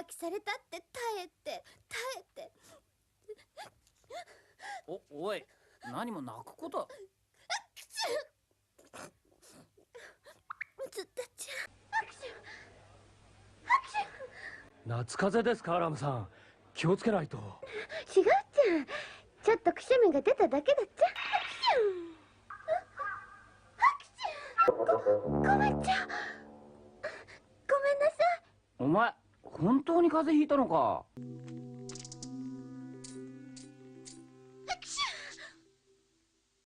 浮気されたって耐えて。おい、何も泣くことは。ずったちゃん。夏風邪ですか、アラムさん。気をつけないと。違うじゃん。ちょっとくしゃみが出ただけだっちゃ。ごめんちゃん。ごめんなさい。お前、本当に風邪ひいたのか。